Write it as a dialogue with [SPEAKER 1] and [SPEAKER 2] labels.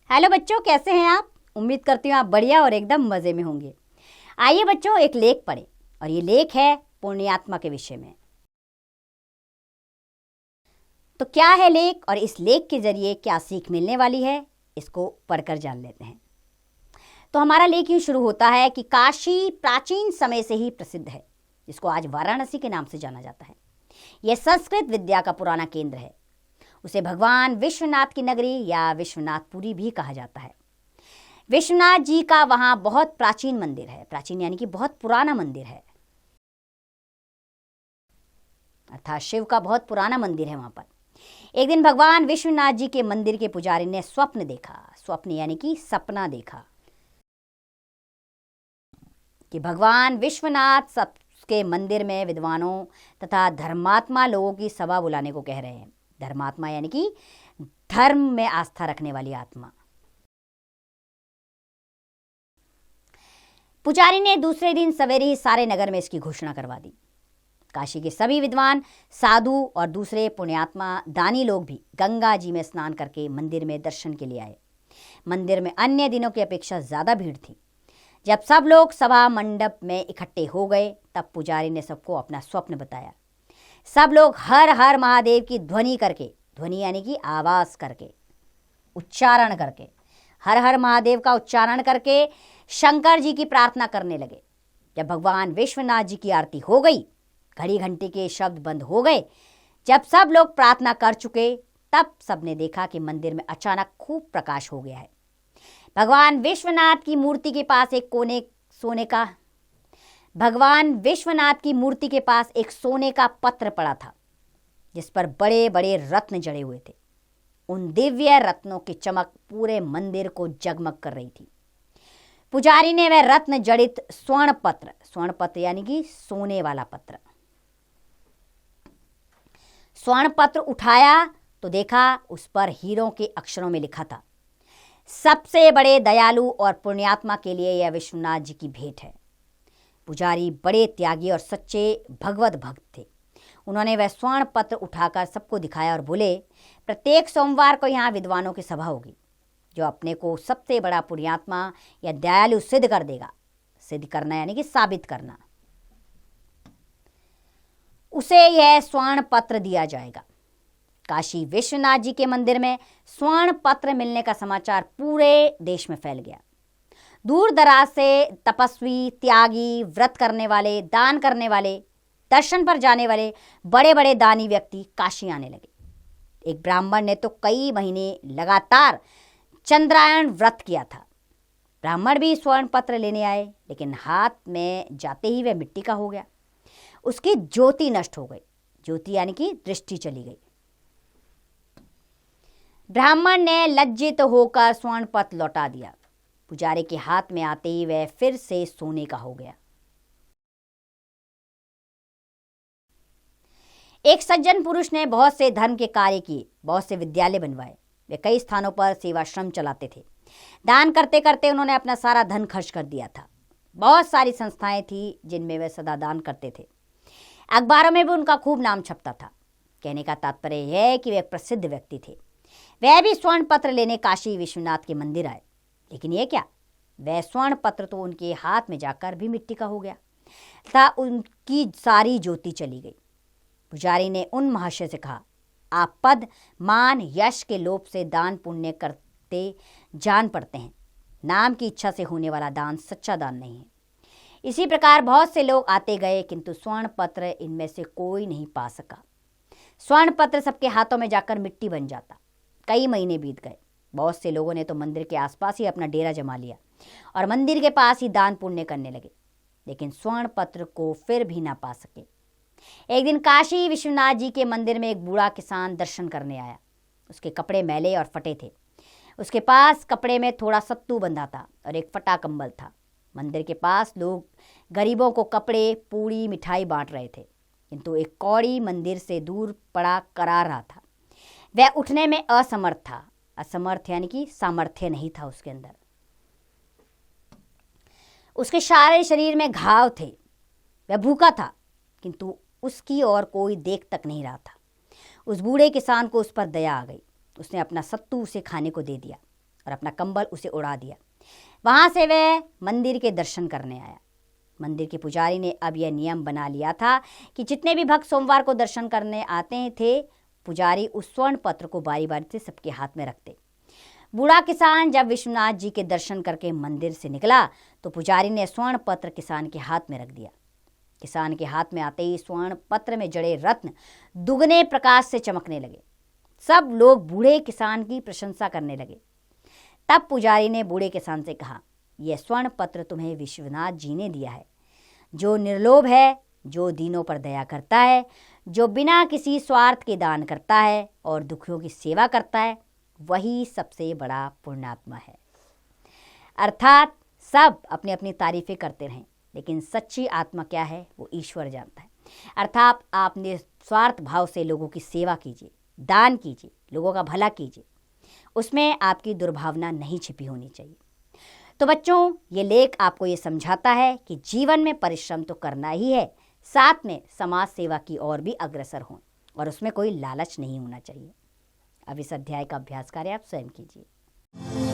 [SPEAKER 1] Hello बच्चों, कैसे हैं आप? उम्मीद करती हूँ आप बढ़िया और एकदम मज़े में होंगे। आइए बच्चों, एक लेख पढ़ें और ये लेख है पुण्यात्मा के विषय में। तो क्या है लेख और इस लेख के जरिए क्या सीख मिलने वाली है, इसको पढ़कर जान लेते हैं। तो हमारा लेख यूँ शुरू होता है कि काशी प्राचीन समय से ही प्रसिद्ध है, जिसको आज वाराणसी के नाम से जाना जाता है। यह संस्कृत विद्या का पुराना केंद्र है। उसे भगवान विश्वनाथ की नगरी या विश्वनाथपुरी भी कहा जाता है। विश्वनाथ जी का वहाँ बहुत प्राचीन मंदिर है। प्राचीन यानी कि बहुत पुराना मंदिर है, अर्थात शिव का बहुत पुराना मंदिर है वहाँ पर। एक दिन भगवान विश्वनाथ जी के मंदिर के पुजारी ने स्वप्न देखा। स्वप्न यानी कि सपना देखा कि भगवान विश्वनाथ सबके मंदिर में विद्वानों तथा धर्मात्मा लोगों की सभा बुलाने को कह रहे हैं। धर्मात्मा यानी कि धर्म में आस्था रखने वाली आत्मा। पुजारी ने दूसरे दिन सवेरे ही सारे नगर में इसकी घोषणा करवा दी। काशी के सभी विद्वान, साधु और दूसरे पुण्यात्मा दानी लोग भी गंगा जी में स्नान करके मंदिर में दर्शन के लिए आए। मंदिर में अन्य दिनों की अपेक्षा ज़्यादा भीड़ थी। जब सब लोग सभा मंडप में इकट्ठे हो गए, तब पुजारी ने सबको अपना स्वप्न बताया। सब लोग हर हर महादेव की ध्वनि करके, ध्वनि यानी कि आवाज़ करके, उच्चारण करके, हर हर महादेव का उच्चारण करके शंकर जी की प्रार्थना करने लगे। जब भगवान विश्वनाथ जी की आरती हो गई, घड़ी घंटे के शब्द बंद हो गए। जब सब लोग प्रार्थना कर चुके, तब सबने देखा कि मंदिर में अचानक खूब प्रकाश हो गया है। भगवान विश्वनाथ की मूर्ति के पास एक सोने का पत्र पड़ा था, जिस पर बड़े बड़े रत्न जड़े हुए थे। उन दिव्य रत्नों की चमक पूरे मंदिर को जगमग कर रही थी। पुजारी ने वह रत्न जड़ित स्वर्ण पत्र यानी कि सोने वाला पत्र, स्वर्ण पत्र उठाया तो देखा उस पर हीरों के अक्षरों में लिखा था, सबसे बड़े दयालु और पुण्यात्मा के लिए यह विश्वनाथ जी की भेंट है। पुजारी बड़े त्यागी और सच्चे भगवत भक्त थे। उन्होंने वह स्वर्ण पत्र उठाकर सबको दिखाया और बोले, प्रत्येक सोमवार को यहाँ विद्वानों की सभा होगी। जो अपने को सबसे बड़ा पुण्यात्मा या दयालु सिद्ध कर देगा, सिद्ध करना यानी कि साबित करना, उसे यह स्वर्ण पत्र दिया जाएगा। काशी विश्वनाथ जी के मंदिर में स्वर्ण पत्र मिलने का समाचार पूरे देश में फैल गया। दूर दराज से तपस्वी, त्यागी, व्रत करने वाले, दान करने वाले, दर्शन पर जाने वाले बड़े बड़े दानी व्यक्ति काशी आने लगे। एक ब्राह्मण ने तो कई महीने लगातार चंद्रायण व्रत किया था। ब्राह्मण भी स्वर्ण पत्र लेने आए, लेकिन हाथ में जाते ही वह मिट्टी का हो गया। उसकी ज्योति नष्ट हो गई। ज्योति यानी कि दृष्टि चली गई। ब्राह्मण ने लज्जित होकर स्वर्ण पत्र लौटा दिया। पुजारी के हाथ में आते ही वह फिर से सोने का हो गया। एक सज्जन पुरुष ने बहुत से धर्म के कार्य किए, बहुत से विद्यालय बनवाए। वे कई स्थानों पर सेवाश्रम चलाते थे। दान करते करते उन्होंने अपना सारा धन खर्च कर दिया था। बहुत सारी संस्थाएं थी जिनमें वे सदा दान करते थे। अखबारों में भी उनका खूब नाम छपता था। कहने का तात्पर्य यह है कि वे एक प्रसिद्ध व्यक्ति थे। वह भी स्वर्ण पत्र लेने काशी विश्वनाथ के मंदिर आए, लेकिन ये क्या, वह स्वर्ण पत्र तो उनके हाथ में जाकर भी मिट्टी का हो गया तथा उनकी सारी ज्योति चली गई। पुजारी ने उन महाशय से कहा, आप पद, मान, यश के लोभ से दान पुण्य करते जान पड़ते हैं। नाम की इच्छा से होने वाला दान सच्चा दान नहीं है। इसी प्रकार बहुत से लोग आते गए, किंतु स्वर्ण पत्र इनमें से कोई नहीं पा सका। स्वर्ण पत्र सबके हाथों में जाकर मिट्टी बन जाता। कई महीने बीत गए। बहुत से लोगों ने तो मंदिर के आसपास ही अपना डेरा जमा लिया और मंदिर के पास ही दान पुण्य करने लगे, लेकिन स्वर्ण पत्र को फिर भी ना पा सके। एक दिन काशी विश्वनाथ जी के मंदिर में एक बूढ़ा किसान दर्शन करने आया। उसके कपड़े मैले और फटे थे। उसके पास कपड़े में थोड़ा सत्तू बंधा था और एक फटा कंबल था। मंदिर के पास लोग गरीबों को कपड़े, पूड़ी, मिठाई बांट रहे थे, किंतु एक कौड़ी मंदिर से दूर पड़ा करा रहा था। वह उठने में असमर्थ था। असमर्थ यानी कि सामर्थ्य नहीं था उसके अंदर। उसके सारे शरीर में घाव थे। वह भूखा था, किंतु उसकी ओर कोई देख तक नहीं रहा था। उस बूढ़े किसान को उस पर दया आ गई। उसने अपना सत्तू उसे खाने को दे दिया और अपना कंबल उसे उड़ा दिया। वहाँ से वह मंदिर के दर्शन करने आया। मंदिर के पुजारी ने अब यह नियम बना लिया था कि जितने भी भक्त सोमवार को दर्शन करने आते थे, पुजारी उस स्वर्ण पत्र को बारी बारी से सबके हाथ में रखते। बूढ़ा किसान जब विश्वनाथ जी के दर्शन करके मंदिर से निकला तो पुजारी ने स्वर्ण पत्र किसान के हाथ में रख दिया। किसान के हाथ में आते ही स्वर्ण पत्र में जड़े रत्न दुगने प्रकाश से चमकने लगे। सब लोग बूढ़े किसान की प्रशंसा करने लगे। तब पुजारी ने बूढ़े किसान से कहा, यह स्वर्ण पत्र तुम्हें विश्वनाथ जी ने दिया है। जो निर्लोभ है, जो दीनों पर दया करता है, जो बिना किसी स्वार्थ के दान करता है और दुखियों की सेवा करता है, वही सबसे बड़ा पुण्यात्मा है। अर्थात सब अपनी अपनी तारीफें करते रहें, लेकिन सच्ची आत्मा क्या है वो ईश्वर जानता है। अर्थात आप निस्वार्थ भाव से लोगों की सेवा कीजिए, दान कीजिए, लोगों का भला कीजिए। उसमें आपकी दुर्भावना नहीं छिपी होनी चाहिए। तो बच्चों, ये लेख आपको ये समझाता है कि जीवन में परिश्रम तो करना ही है, साथ में समाज सेवा की ओर भी अग्रसर हों और उसमें कोई लालच नहीं होना चाहिए। अब इस अध्याय का अभ्यास कार्य आप स्वयं कीजिए।